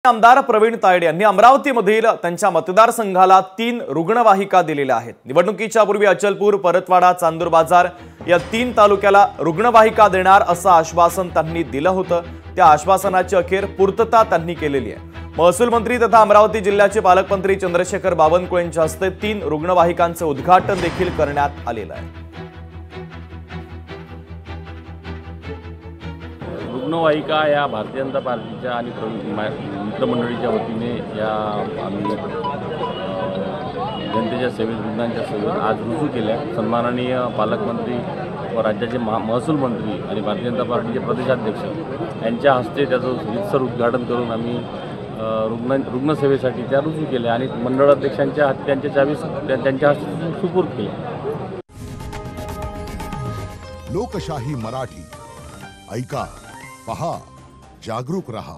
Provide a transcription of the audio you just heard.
आमदार प्रवीण तायडे यांनी अमरावतीमधील त्यांच्या मतदारसंघाला 3 रुग्णवाहिका दिलेल्या आहेत। निवडणुकीच्या पूर्वी अचलपूर, परतवाडा, चांदूर बाजार या 3 तालुक्याला रुग्णवाहिका देणार असं आश्वासन त्यांनी दिलं होतं। त्या आश्वासनाची अखेर पूर्तता त्यांनी केलेली आहे। महसूल मंत्री तथा अमरावती जिल्ह्याचे पालकमंत्री चंद्रशेखर बावनकुळे यांच्या हस्ते 3 रुग्णवाहिकांचे उद्घाटन देखील करण्यात आलेलं आहे। रुग्णवाहिका या भारतीय जनता पार्टीच्या आणि मित्रमंडळीच्या वतीने या आम्ही जनतेच्या सेवेत रुग्णांच्या सेवेत आज रुजू केल्या। सन्माननीय पालकमंत्री व राज्याचे महसूल मंत्री आणि भारतीय जनता पार्टीचे प्रदेशाध्यक्ष यांच्या हस्ते त्याचं रीतसर उद्घाटन करून आम्ही रुग्णसेवेसाठी त्या रुजू केल्या आणि मंडळाध्यक्षांच्या हाती त्यांच्या चावी त्यांच्या हस्ते सुपूर्द केल्या। लोकशाही मराठी ऐका, पहा, जागरूक रहा।